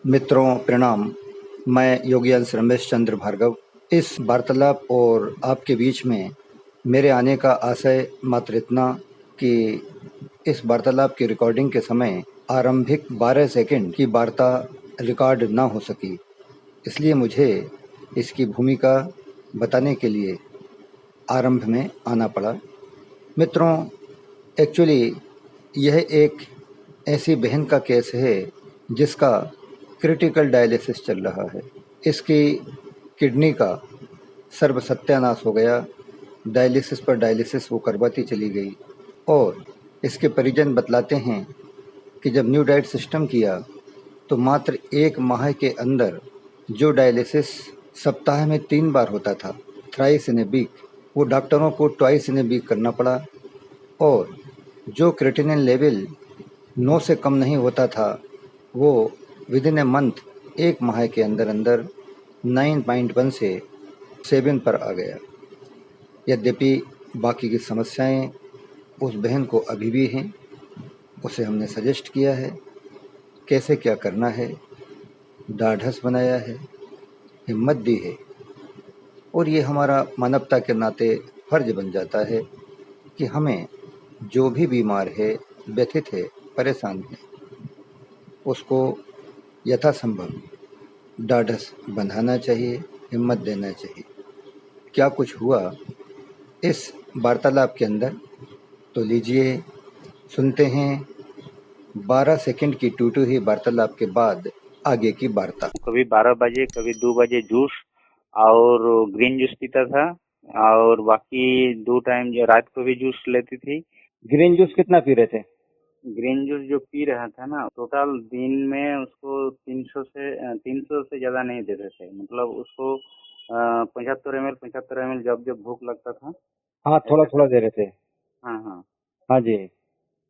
मित्रों प्रणाम। मैं योगी अंश रमेश चंद्र भार्गव इस वार्तालाप और आपके बीच में मेरे आने का आशय मात्र इतना कि इस वार्तालाप की रिकॉर्डिंग के समय आरंभिक 12 सेकंड की वार्ता रिकॉर्ड ना हो सकी, इसलिए मुझे इसकी भूमिका बताने के लिए आरंभ में आना पड़ा। मित्रों, एक्चुअली यह एक ऐसी बहन का केस है जिसका क्रिटिकल डायलिसिस चल रहा है। इसकी किडनी का सर्व सत्यानाश हो गया। डायलिसिस पर डायलिसिस वो करवाती चली गई और इसके परिजन बतलाते हैं कि जब न्यू डाइट सिस्टम किया तो मात्र 1 माह के अंदर जो डायलिसिस सप्ताह में 3 बार होता था, थ्राइस इन ए वीक, वो डॉक्टरों को ट्वाइस इन ए वीक करना पड़ा। और जो क्रिएटिनिन लेवल 9 से कम नहीं होता था, वो विदिन ए मंथ 1 माह के अंदर अंदर 9.1 से 7 पर आ गया। यद्यपि बाकी की समस्याएं उस बहन को अभी भी हैं। उसे हमने सजेस्ट किया है कैसे क्या करना है, ढाढ़स बनाया है, हिम्मत दी है, और ये हमारा मानवता के नाते फर्ज बन जाता है कि हमें जो भी बीमार है, व्यथित है, परेशान है, उसको यथासंभव ढाढ़स बंधाना चाहिए, हिम्मत देना चाहिए। क्या कुछ हुआ इस वार्तालाप के अंदर, तो लीजिए सुनते हैं 12 सेकंड की टूटी हुई वार्तालाप के बाद आगे की वार्ता। कभी 12 बजे कभी 2 बजे जूस और ग्रीन जूस पीता था और बाकी 2 टाइम रात को भी जूस लेती थी। ग्रीन जूस कितना पी रहे थे? ग्रीन जूस जो पी रहा था ना, टोटल दिन में उसको 300 से ज्यादा नहीं देते थे। मतलब उसको 75 ml जब जब भूख लगता था। हाँ, थोड़ा थोड़ा दे रहे थे। हाँ हाँ हाँ जी।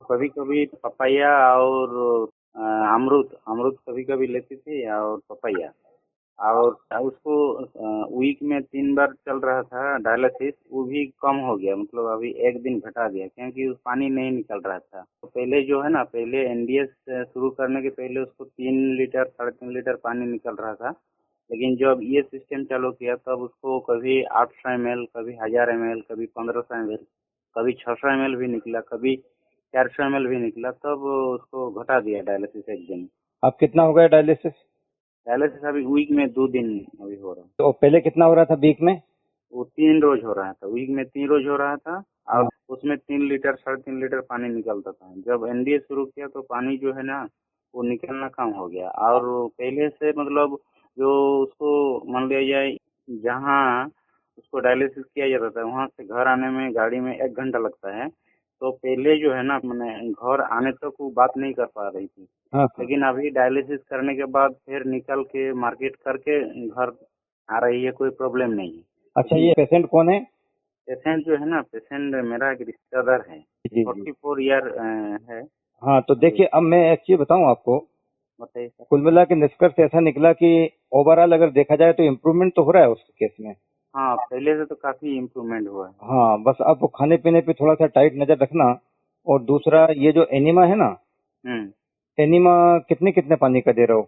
कभी कभी पपाया और अमरूद अमरूद कभी कभी लेती थी और पपाया। और उसको वीक में 3 बार चल रहा था डायलिसिस, वो भी कम हो गया। मतलब अभी 1 दिन घटा दिया क्योंकि पानी नहीं निकल रहा था। तो पहले जो है ना, पहले एनडीएस शुरू करने के पहले उसको 3 लीटर 3.5 लीटर पानी निकल रहा था। लेकिन जब ये सिस्टम चालू किया तब उसको कभी 800 ml, कभी 1000 ml, कभी 1500 ml, कभी 600 ml भी निकला, कभी 400 ml भी निकला। तब उसको घटा दिया डायलिसिस 1 दिन। अब कितना हो गया डायलिसिस? डायलिसिस अभी वीक में 2 दिन अभी हो रहा है। तो पहले कितना हो रहा था वीक में? वो 3 रोज हो रहा था, वीक में 3 रोज हो रहा था। और हाँ। उसमें 3 लीटर 3.5 लीटर पानी निकलता था। जब एनडीए शुरू किया तो पानी जो है ना, वो निकलना कम हो गया। और पहले से मतलब जो उसको मान लिया जाए, जहाँ उसको डायलिसिस किया जाता था वहाँ से घर आने में गाड़ी में 1 घंटा लगता है। तो पहले जो है ना, मैंने घर आने तक वो बात नहीं कर पा रही थी। हाँ। लेकिन अभी डायलिसिस करने के बाद फिर निकल के मार्केट करके घर आ रही है, कोई प्रॉब्लम नहीं है। अच्छा, ये पेशेंट कौन है? पेशेंट जो है ना, पेशेंट मेरा एक रिश्तेदार है, जी जी। 44 ईयर है। हाँ, तो देखिए, अब मैं एक चीज बताऊं आपको। बताइए सर। कुल मिला के निष्कर्ष ऐसा निकला कि ओवरऑल अगर देखा जाए तो इम्प्रूवमेंट तो हो रहा है उस केस में। हाँ, पहले से तो काफी इम्प्रूवमेंट हुआ है। हाँ, बस अब वो खाने पीने पे थोड़ा सा टाइट नजर रखना। और दूसरा, ये जो एनीमा है ना, एनीमा कितने कितने पानी का दे रहे हो?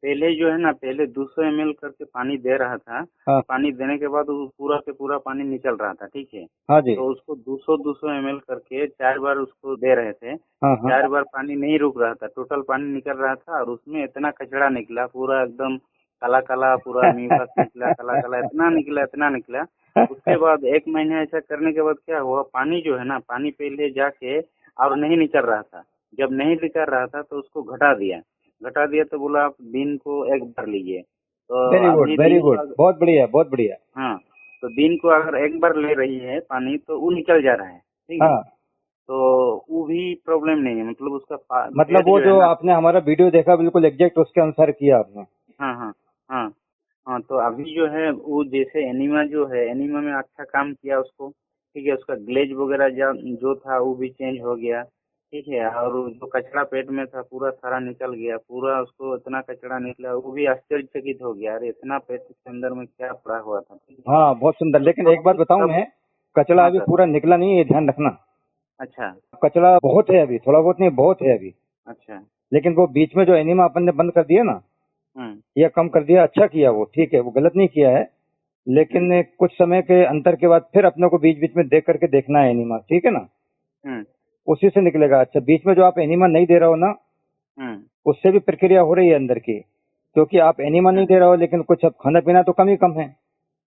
पहले जो है ना, पहले 200 ml करके पानी दे रहा था। हाँ। पानी देने के बाद वो पूरा के पूरा पानी निकल रहा था, ठीक है। हाँ जी। तो उसको 200 ml करके 4 बार उसको दे रहे थे। हाँ हाँ। 4 बार पानी नहीं रुक रहा था, टोटल पानी निकल रहा था। और उसमें इतना कचरा निकला, पूरा एकदम काला काला, पूरा म्यूकस निकला, काला काला इतना निकला। उसके बाद 1 महीने ऐसा करने के बाद क्या हुआ, पानी जो है ना, पानी पहले जाके और नहीं निकल रहा था। जब नहीं निकल रहा था तो उसको घटा दिया तो बोला आप दिन को 1 बार लीजिए। तो वेरी गुड, अभी वेरी दिन गुड, को बहुत बढ़िया, बहुत बढ़िया। हाँ, तो दिन को अगर 1 बार ले रही है पानी तो वो निकल जा रहा है, ठीक है। हाँ, तो वो भी प्रॉब्लम नहीं है। मतलब उसका मतलब पेट वो जो है जो ना। आपने हमारा वीडियो देखा, बिल्कुल एग्जैक्ट उसके अनुसार किया आपने। हाँ हाँ हाँ हाँ। तो अभी जो है वो जैसे एनीमा जो है, एनीमा में अच्छा काम किया उसको, ठीक है। उसका ग्लेज वगैरह जो था वो भी चेंज हो गया, ठीक है। और जो कचरा पेट में था पूरा सारा निकल गया। पूरा उसको इतना कचरा निकला, वो भी आश्चर्यचकित हो गया, अरे इतना पेट के अंदर में क्या पड़ा हुआ था, ठीक है। हाँ, बहुत सुंदर। तो लेकिन सब एक बात कुछ बताऊं सब। मैं, कचरा हाँ अभी सर। पूरा निकला नहीं है, ये ध्यान रखना। अच्छा कचरा बहुत है अभी, थोड़ा बहुत नहीं, बहुत है अभी। अच्छा। लेकिन वो बीच में जो एनिमा अपन ने बंद कर दिया ना, या कम कर दिया, अच्छा किया, वो ठीक है, वो गलत नहीं किया है। लेकिन कुछ समय के अंतर के बाद फिर अपने को बीच बीच में देख करके देखना है एनिमा, ठीक है ना, उसी से निकलेगा। अच्छा, बीच में जो आप एनिमा नहीं दे रहे हो ना, उससे भी प्रक्रिया हो रही है अंदर की, क्योंकि आप एनिमा नहीं दे रहे हो लेकिन कुछ अब खाना पीना तो कम ही कम है।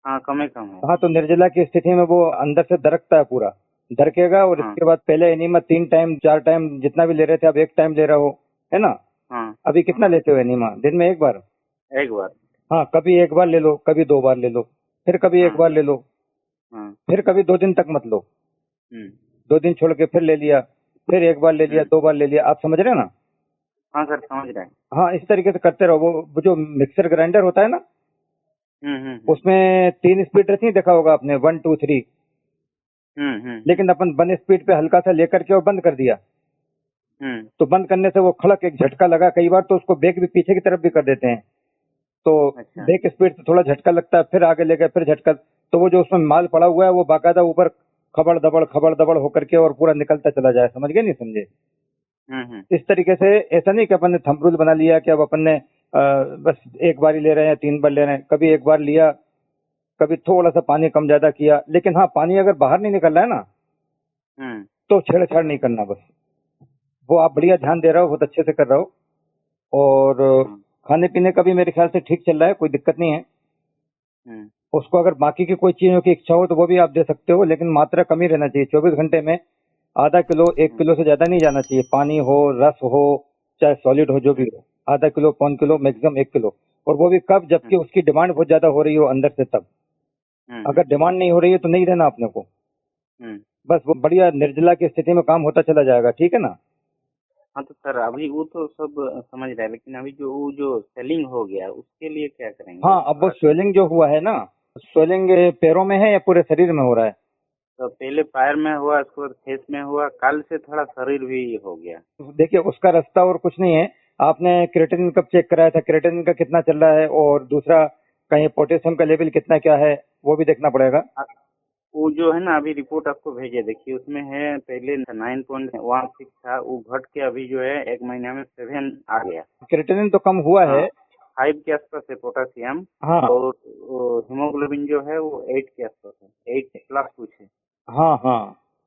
हाँ, कम ही कम है। हाँ, तो निर्जला की स्थिति में वो अंदर से दरकता है, पूरा दरकेगा। और हाँ, इसके बाद पहले एनिमा 3 टाइम 4 टाइम जितना भी ले रहे थे, अब 1 टाइम ले रहे हो, है ना। हाँ, अभी कितना लेते हो एनिमा, दिन में 1 बार? एक बार। हाँ, कभी 1 बार ले लो, कभी 2 बार ले लो, फिर कभी 1 हाँ, बार ले लो, हाँ, फिर कभी 2 दिन तक मत लो, हम्म, 2 दिन छोड़ के फिर ले लिया, फिर 1 बार ले लिया, 2 बार ले लिया। आप समझ रहे हैं ना। हाँ सर, समझ रहे हैं। हाँ, इस तरीके से करते रहो। वो जो मिक्सर ग्राइंडर होता है ना, उसमें 3 स्पीड रहती है, देखा होगा आपने, 1 2 3। लेकिन अपन 1 स्पीड पे हल्का सा लेकर के और बंद कर दिया, तो बंद करने से वो खड़क एक झटका लगा। कई बार तो उसको ब्रेक भी पीछे की तरफ भी कर देते हैं, तो अच्छा। ब्रेक स्पीड से थोड़ा झटका लगता है, फिर आगे ले गए, फिर झटका, तो वो जो उसमें माल पड़ा हुआ है वो बाकायदा ऊपर खबड़ दबड़ होकर के और पूरा निकलता चला जाए। समझ गए, नहीं समझे। इस तरीके से ऐसा नहीं कि अपन ने थंब रूल बना लिया कि अब अपन ने बस 1 बार ही ले रहे हैं, 3 बार ले रहे हैं। कभी 1 बार लिया, कभी थोड़ा सा पानी कम ज्यादा किया, लेकिन हाँ, पानी अगर बाहर नहीं निकल रहा है ना, तो छेड़छाड़ नहीं करना। बस वो आप बढ़िया ध्यान दे रहे हो, बहुत अच्छे से कर रहे हो। और खाने पीने का भी मेरे ख्याल से ठीक चल रहा है, कोई दिक्कत नहीं है। उसको अगर बाकी की कोई चीजों की इच्छा हो तो वो भी आप दे सकते हो, लेकिन मात्रा कम ही रहना चाहिए। 24 घंटे में आधा किलो 1 किलो से ज्यादा नहीं जाना चाहिए। पानी हो, रस हो, चाहे सॉलिड हो, जो भी हो, आधा किलो, 1 किलो, मैक्सिमम 1 किलो। और वो भी कब, जबकि उसकी डिमांड बहुत ज्यादा हो रही हो अंदर से, तब। अगर डिमांड नहीं हो रही है तो नहीं देना अपने को। बस वो बढ़िया निर्जला की स्थिति में काम होता चला जाएगा, ठीक है ना। हाँ तो सर, अभी वो तो सब समझ रहे हैं, लेकिन अभी जो सेलिंग हो गया उसके लिए क्या करेंगे? हाँ, अब वो स्वेलिंग जो हुआ है ना, स्वेलिंग पैरों में है या पूरे शरीर में हो रहा है? तो पहले पैर में हुआ, उसके बाद फेस में हुआ, कल से थोड़ा शरीर भी हो गया। देखिए, उसका रास्ता और कुछ नहीं है। आपने क्रिएटिनिन कब चेक कराया था, क्रिएटिनिन का कितना चल रहा है, और दूसरा कहीं पोटेशियम का लेवल कितना क्या है, वो भी देखना पड़ेगा। वो जो है ना, अभी रिपोर्ट आपको भेजे, देखिए उसमें है, पहले 9.16 था, वो घट के अभी जो है 1 महीने में 7 आ गया। क्रिएटिनिन तो कम हुआ है। 5 के आसपास है पोटेशियम। हाँ, और हीमोग्लोबिन जो है वो 8 के आसपास है, 8+ कुछ है। हाँ, हाँ,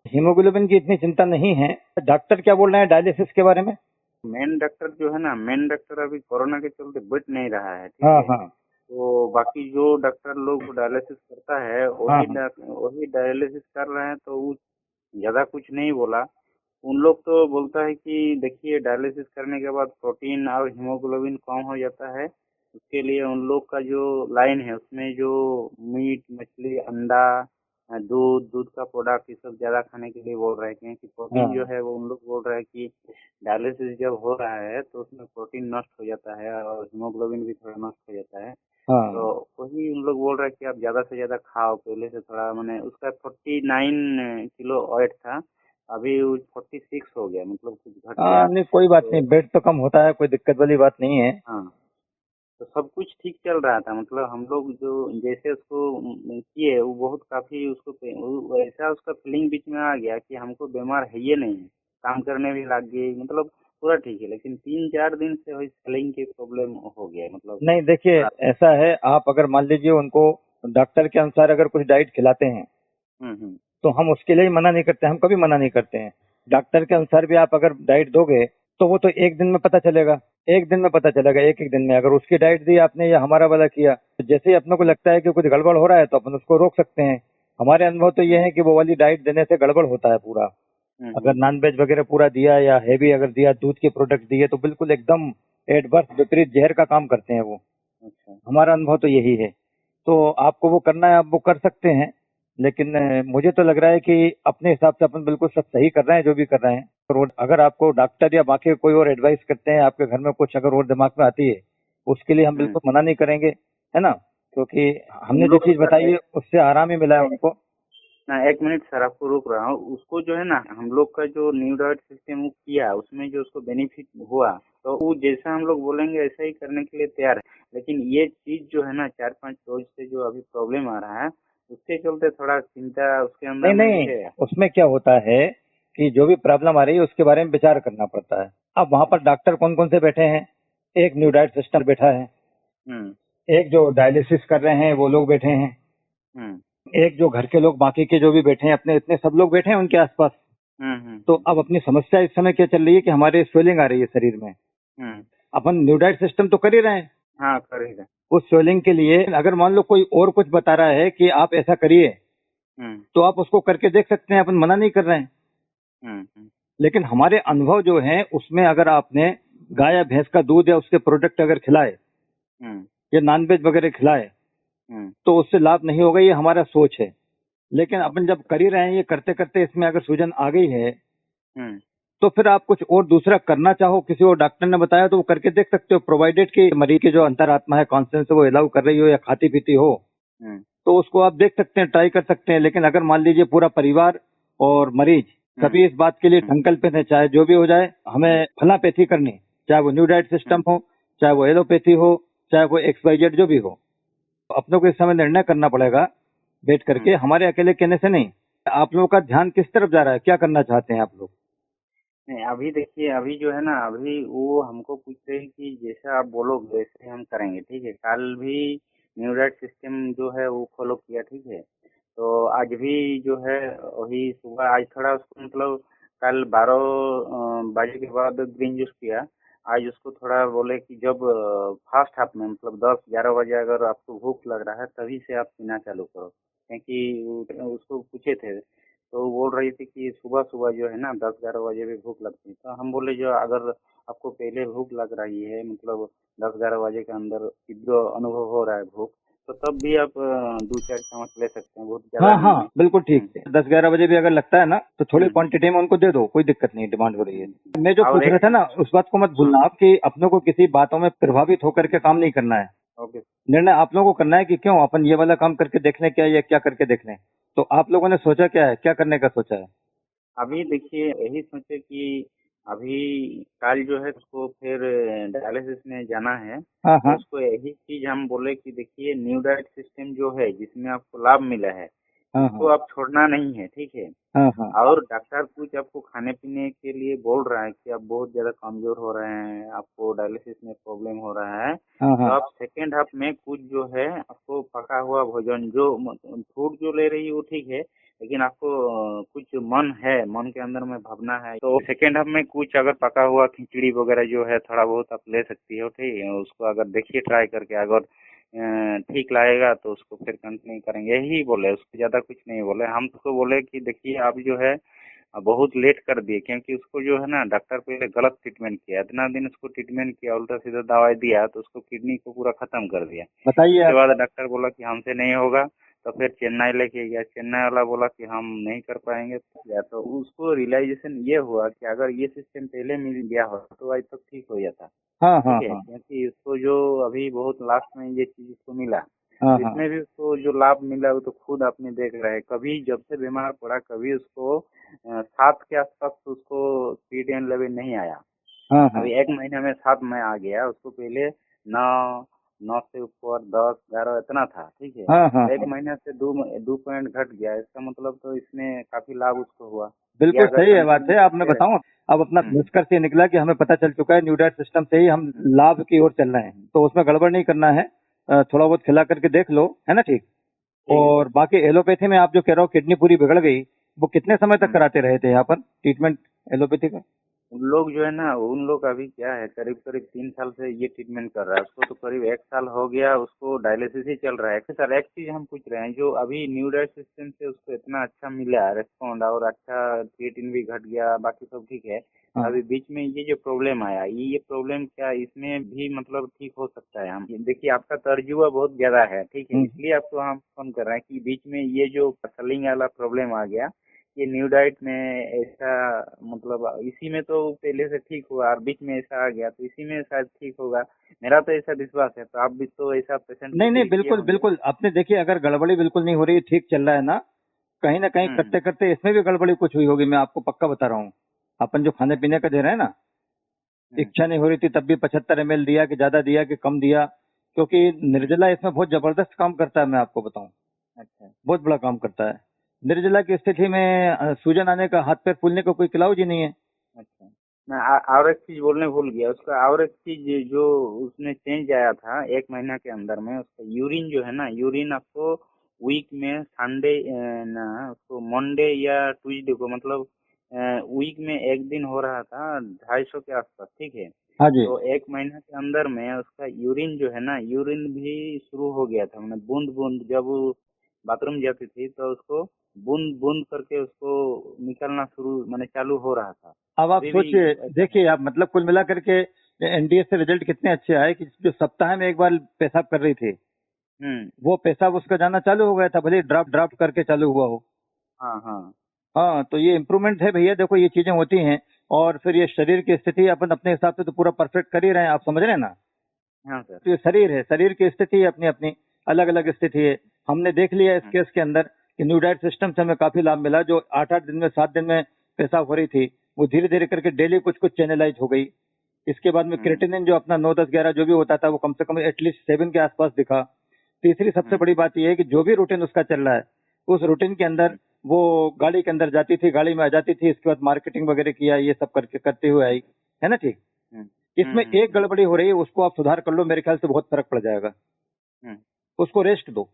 हीमोग्लोबिन की इतनी चिंता नहीं है। डॉक्टर क्या बोल रहे हैं डायलिसिस के बारे में? मेन डॉक्टर जो है ना, मेन डॉक्टर अभी कोरोना के चलते बैठ नहीं रहा है, ठीक हाँ, है। हाँ, तो बाकी जो डॉक्टर लोग डायलिसिस करता है हाँ, वही डायलिसिस कर रहे हैं, तो वो ज्यादा कुछ नहीं बोला। उन लोग तो बोलता है कि देखिए, डायलिसिस करने के बाद प्रोटीन और हीमोग्लोबिन कम हो जाता है, उसके लिए उन लोग का जो लाइन है उसमें जो मीट, मछली, अंडा, दूध का प्रोडक्ट, ये सब ज्यादा खाने के लिए बोल रहे हैं, क्योंकि प्रोटीन जो हाँ, है वो उन लोग बोल रहे हैं कि डायलिसिस जब हो रहा है तो उसमें प्रोटीन नष्ट हो जाता है और हीमोग्लोबिन भी थोड़ा नष्ट हो जाता है। हाँ। तो वही उन लोग बोल रहे हैं कि आप ज्यादा से ज्यादा खाओ, पहले से थोड़ा, मैंने उसका 49 किलो वेट था, अभी वो 46 हो गया, मतलब कुछ घट गया। नहीं, कोई बात तो नहीं, वेट तो कम होता है, कोई दिक्कत वाली बात नहीं है। हाँ, तो सब कुछ ठीक चल रहा था, मतलब हम लोग जो जैसे उसको किए, वो बहुत काफी उसको वैसा उसका फीलिंग बीच में आ गया कि हमको बीमार है ये नहीं, काम करने भी लग गई, मतलब पूरा ठीक है। लेकिन 3-4 दिन से वही फीलिंग की प्रॉब्लम हो गया, मतलब नहीं, देखिए, थोड़ा। ऐसा है, आप अगर मान लीजिए उनको डॉक्टर के अनुसार अगर कुछ डाइट खिलाते हैं, हम्म, तो हम उसके लिए ही मना नहीं करते, हम कभी मना नहीं करते हैं। डॉक्टर के अनुसार भी आप अगर डाइट दोगे तो वो तो 1 दिन में पता चलेगा, 1 दिन में पता चलेगा, एक दिन में। अगर उसकी डाइट दी आपने या हमारा वाला किया, तो जैसे ही अपने को लगता है कि कुछ गड़बड़ हो रहा है तो अपन उसको रोक सकते हैं। हमारे अनुभव तो ये है कि वो वाली डाइट देने से गड़बड़ होता है पूरा। अगर नॉन वेज वगैरह पूरा दिया या हैवी अगर दिया, दूध के प्रोडक्ट दिए, तो बिल्कुल एकदम एडवर्स, विपरीत जहर का काम करते हैं वो। अच्छा। हमारा अनुभव तो यही है। तो आपको वो करना है, आप वो कर सकते हैं। लेकिन मुझे तो लग रहा है कि अपने हिसाब से अपन बिल्कुल सब सही कर रहे हैं, जो भी कर रहे हैं। और अगर आपको डॉक्टर या बाकी कोई और एडवाइस करते हैं, आपके घर में कुछ अगर और दिमाग में आती है, उसके लिए हम बिल्कुल मना नहीं करेंगे, है ना। क्योंकि उन हमने जो लोग चीज बताई है उससे आराम ही मिला है उनको। ना, 1 मिनट सर, आपको रोक रहा हूँ। उसको जो है ना, हम लोग का जो न्यू डाइट सिस्टम किया, उसमें जो उसको बेनिफिट हुआ, तो वो जैसा हम लोग बोलेंगे ऐसा ही करने के लिए तैयार है। लेकिन ये चीज जो है ना, 4-5 रोज से जो अभी प्रॉब्लम आ रहा है, उसके चलते थोड़ा चिंता उसके अंदर नहीं, में भी नहीं, है। उसमें क्या होता है कि जो भी प्रॉब्लम आ रही है उसके बारे में विचार करना पड़ता है। अब वहां पर डॉक्टर कौन कौन से बैठे हैं? एक न्यू डाइट सिस्टम बैठा है, एक जो डायलिसिस कर रहे हैं वो लोग बैठे हैं, एक जो घर के लोग बाकी के जो भी बैठे हैं अपने, इतने सब लोग बैठे हैं उनके आसपास। तो अब अपनी समस्या इस समय क्या चल रही है कि हमारे स्वेलिंग आ रही है शरीर में। अपन न्यूडाइट सिस्टम तो कर ही रहे हैं। हाँ, कर ही रहे। उस स्वेलिंग के लिए अगर मान लो कोई और कुछ बता रहा है कि आप ऐसा करिए, तो आप उसको करके देख सकते हैं, अपन मना नहीं कर रहे हैं। लेकिन हमारे अनुभव जो है उसमें अगर आपने गाय या भैंस का दूध या उसके प्रोडक्ट अगर खिलाए या नॉनवेज वगैरह खिलाए तो उससे लाभ नहीं होगा, ये हमारा सोच है। लेकिन अपन जब कर ही रहे हैं, ये करते करते इसमें अगर सूजन आ गई है तो फिर आप कुछ और दूसरा करना चाहो, किसी और डॉक्टर ने बताया तो वो करके देख सकते हो, प्रोवाइडेड कि मरीज की जो अंतरात्मा है कॉन्शियस है वो अलाउ कर रही हो या खाती पीती हो, तो उसको आप देख सकते हैं, ट्राई कर सकते हैं। लेकिन अगर मान लीजिए पूरा परिवार और मरीज सभी इस बात के लिए संकल्पित है, चाहे जो भी हो जाए हमें फलापैथी करनी, चाहे वो न्यू डाइट सिस्टम हो, चाहे वो एलोपैथी हो, चाहे वो XYZ जो भी हो, अपनों को इस समय निर्णय करना पड़ेगा बैठ करके, हमारे अकेले कहने से नहीं। आप लोगों का ध्यान किस तरफ जा रहा है, क्या करना चाहते हैं आप लोग? नहीं, अभी देखिए, अभी जो है ना, अभी वो हमको पूछ रहे हैं कि जैसा आप बोलोगे वैसे हम करेंगे, ठीक है। कल भी न्यू डाइट सिस्टम जो है वो फॉलो किया, ठीक है। तो आज भी जो है वही सुबह, आज थोड़ा उसको मतलब कल 12 बजे के बाद ग्रीन जूस पिया। आज उसको थोड़ा बोले कि जब फास्ट हाफ में मतलब 10-11 बजे अगर आपको भूख लग रहा है तभी से आप पीना चालू करो, क्योंकि उसको पूछे थे तो वो बोल रही थी कि सुबह सुबह जो है ना 10-11 बजे भी भूख लगती है। तो हम बोले जो अगर आपको पहले भूख लग रही है मतलब 10-11 बजे के अंदर तीव्र अनुभव हो रहा है भूख, तो तब भी आप 2-4 चम्मच ले सकते हैं, बहुत ज्यादा हाँ नहीं। बिल्कुल ठीक है। 10-11 बजे भी अगर लगता है ना तो थोड़ी क्वांटिटी में उनको दे दो, कोई दिक्कत नहीं, डिमांड हो रही है। मैं जो और पूछ रहा एक था ना उस बात को मत भूलना आप कि अपनों को किसी बातों में प्रभावित होकर के काम नहीं करना है। ओके, निर्णय आप लोगों को करना है कि क्यों अपन ये वाला काम करके देख लें क्या, या क्या करके देख लें। तो आप लोगों ने सोचा क्या है, क्या करने का सोचा है? अभी देखिए यही सोचे कि अभी कल जो है उसको फिर डायलिसिस में जाना है, हाँ तो हाँ उसको यही चीज हम बोले कि देखिए न्यू डाइट सिस्टम जो है जिसमें आपको लाभ मिला है हाँ इसको आप छोड़ना नहीं है, ठीक है। हाँ हाँ और डॉक्टर कुछ आपको खाने पीने के लिए बोल रहा है कि आप बहुत ज्यादा कमजोर हो रहे हैं, आपको डायलिसिस में प्रॉब्लम हो रहा है, हाँ तो हाँ आप सेकेंड हाफ में कुछ जो है आपको पका हुआ भोजन जो फूड जो ले रही है वो ठीक है, लेकिन आपको कुछ मन है, मन के अंदर में भावना है, तो सेकेंड हाफ में कुछ अगर पका हुआ खिचड़ी वगैरह जो है थोड़ा बहुत आप ले सकती हो, ठीक है। उसको अगर देखिए ट्राई करके, अगर ठीक लगेगा तो उसको फिर कंटिन्यू करेंगे, यही बोले, उसको ज्यादा कुछ नहीं बोले। हम तो बोले कि देखिए आप जो है बहुत लेट कर दिए, क्योंकि उसको जो है ना डॉक्टर पहले गलत ट्रीटमेंट किया, इतना दिन उसको ट्रीटमेंट किया, उल्टा सीधा दवाई दिया तो उसको किडनी को पूरा खत्म कर दिया। बताइए उसके आप। बाद डॉक्टर बोला कि हमसे नहीं होगा, तो फिर चेन्नई लेके गया, चेन्नई वाला बोला कि हम नहीं कर पाएंगे, तो उसको रियलाइजेशन ये हुआ कि अगर ये सिस्टम पहले मिल गया हो तो आज तक ठीक हो जाता, हाँ हाँ ठीक है। हाँ क्योंकि इसको जो अभी बहुत लास्ट में ये चीज इसको मिला, हाँ तो हाँ इसमें भी उसको जो लाभ मिला वो तो खुद आपने देख रहे हैं। कभी जब से बीमार पड़ा कभी उसको 7 के आसपास तो उसको क्रिएटिनिन लेवल नहीं आया। हाँ हाँ अभी 1 महीने में 7 में आ गया, उसको पहले 9 से ऊपर 10-11 इतना था, ठीक है। हाँ हाँ 1 हाँ महीने से 2 पॉइंट घट गया, इसका मतलब तो इसमें काफी लाभ उसको हुआ। ये बिल्कुल अगर सही है बात कंटिन्यू है। आप मैं करते बताऊं, अब अपना रहे। निष्कर्ष ये निकला कि हमें पता चल चुका है न्यू डाइट सिस्टम से ही हम लाभ की ओर चल रहे हैं, तो उसमें गड़बड़ नहीं करना है। थोड़ा बहुत खिला करके देख लो, है ना, ठीक। ठीक है और बाकी एलोपैथी में आप जो कह रहे हो किडनी पूरी बिगड़ गई, वो कितने समय तक सर। कराते रहे थे यहाँ पर ट्रीटमेंट एलोपैथी का? उन लोग जो है ना, उन लोग अभी क्या है, करीब करीब 3 साल से ये ट्रीटमेंट कर रहा है, उसको तो करीब 1 साल हो गया, उसको डायलिसिस ही चल रहा है। सर एक चीज हम पूछ रहे हैं, जो अभी न्यू डाइट सिस्टम से उसको इतना अच्छा मिला रेस्पॉन्ड और अच्छा क्रिएटिन भी घट गया, बाकी सब ठीक है, हाँ अभी बीच में ये जो प्रॉब्लम आया, ये प्रॉब्लम क्या इसमें भी मतलब ठीक हो सकता है? हम देखिए आपका तर्जुबा बहुत ज्यादा है, ठीक है, इसलिए आपको हम फोन कर रहे हैं कि बीच में ये जो सलिंग वाला प्रॉब्लम आ गया, ये न्यू डाइट में ऐसा मतलब इसी में तो पहले से ठीक हुआ और बीच में ऐसा आ गया तो इसी में शायद ठीक होगा, मेरा तो ऐसा विश्वास है। तो आप भी तो ऐसा पेशेंट को नहीं नहीं, डील किए बिल्कुल होंगे। बिल्कुल। आपने देखिए अगर गड़बड़ी बिल्कुल नहीं हो रही, ठीक चल रहा है ना, कहीं ना कहीं हम्म करते करते इसमें भी गड़बड़ी कुछ हुई होगी, मैं आपको पक्का बता रहा हूँ। अपन जो खाने पीने का दे रहे हैं ना, हम्म इच्छा नहीं हो रही थी तब भी 75 ml दिया कि ज्यादा दिया कि कम दिया, क्योंकि निर्जला इसमें बहुत जबरदस्त काम करता है, मैं आपको बताऊं, अच्छा बहुत बड़ा काम करता है। निर्जला की स्थिति में सूजन आने का, हाथ पैर फूलने का कोई इलाज ही नहीं है। अच्छा मैं और एक चीज बोलने भूल गया, उसका और एक चीज जो उसने चेंज आया था 1 महीना के अंदर में, उसका यूरिन जो है ना, यूरिन आपको वीक में संडे ना उसको मंडे या ट्यूसडे को, मतलब वीक में एक दिन हो रहा था 250 के आसपास, ठीक है। हाँ जी। तो 1 महीना के अंदर में उसका यूरिन जो है ना, यूरिन भी शुरू हो गया था, मतलब बूंद बूंद, जब वो बाथरूम जाती थी तो उसको बूंद बूंद करके उसको निकलना शुरू, मैंने चालू हो रहा था। अब आप अभी भी सोचिए, ऐसा है। देखिए आप, मतलब कुल मिला करके एनडीए से रिजल्ट कितने अच्छे आए कि जो सप्ताह में एक बार पेशाब कर रही थी, हम्म। वो पेशाब उसका जाना चालू हो गया था, भले ड्राफ्ट ड्राफ्ट करके चालू हुआ हो। हाँ हाँ। हाँ, तो ये इम्प्रूवमेंट है भैया, देखो ये चीजें होती हैं। और फिर ये शरीर की स्थिति अपन अपने हिसाब से तो पूरा परफेक्ट कर ही रहे हैं, आप समझ रहे हैं ना। हाँ सर। तो ये शरीर है, शरीर की स्थिति अपनी अपनी अलग अलग स्थिति है। हमने देख लिया इस हाँ। केस के अंदर कि न्यू डाइट सिस्टम से हमें काफी लाभ मिला। जो 8-8 दिन में 7 दिन में पेशाब हो रही थी, वो धीरे धीरे करके डेली कुछ कुछ चैनलाइज हो गई। इसके बाद में हम्म। क्रेटिनिन जो अपना 9-10-11 जो भी होता था, वो कम से कम एटलीस्ट 7 के आसपास दिखा। तीसरी सबसे हम्म। बड़ी बात यह है कि जो भी रूटीन उसका चल रहा है, उस रूटीन के अंदर हम्म। वो गाड़ी के अंदर जाती थी, गाड़ी में आ जाती थी, इसके बाद मार्केटिंग वगैरह किया, ये सब करके करते हुए आई, है ना। ठीक, हम्म। इसमें एक हम्म। गड़बड़ी हो रही है, उसको आप सुधार कर लो, मेरे ख्याल से बहुत फर्क पड़ जाएगा। हम्म। उसको रेस्ट दो,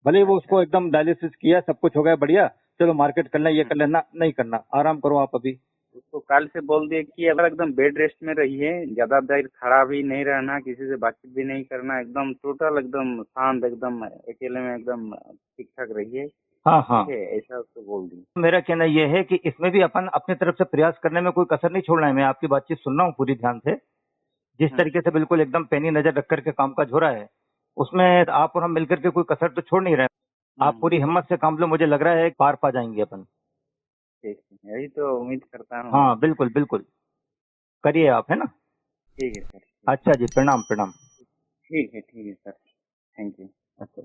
भले ही वो अच्छा। उसको एकदम डायलिसिस किया, सब कुछ हो गया बढ़िया, चलो मार्केट करना, ये हम्म। कर लेना, नहीं करना, आराम करो आप अभी। उसको कल से बोल दिए कि अगर एकदम बेड रेस्ट में रहिए, ज्यादा देर खड़ा भी नहीं रहना, किसी से बातचीत भी नहीं करना, एकदम टोटल एकदम शांत, एकदम अकेले में एकदम ठीक ठाक रहिए, हाँ हाँ, ठीक है, ऐसा उसको बोल दी। मेरा कहना यह है कि इसमें भी अपन अपनी तरफ से प्रयास करने में कोई कसर नहीं छोड़ना है। मैं आपकी बातचीत सुन रहा हूँ पूरी ध्यान से, जिस हम्म। तरीके से बिल्कुल एकदम पैनी नजर रख करके काम काज हो रहा है, उसमें आप और हम मिलकर के कोई कसर तो छोड़ नहीं रहे। आप पूरी हिम्मत से काम लो, मुझे लग रहा है पार पा जाएंगे अपन। ठीक है, यही तो उम्मीद करता हूँ। हाँ बिल्कुल बिल्कुल, करिए आप, है ना। ठीक है सर, ठीक अच्छा जी, प्रणाम प्रणाम। ठीक है, ठीक है सर, थैंक यू। अच्छा।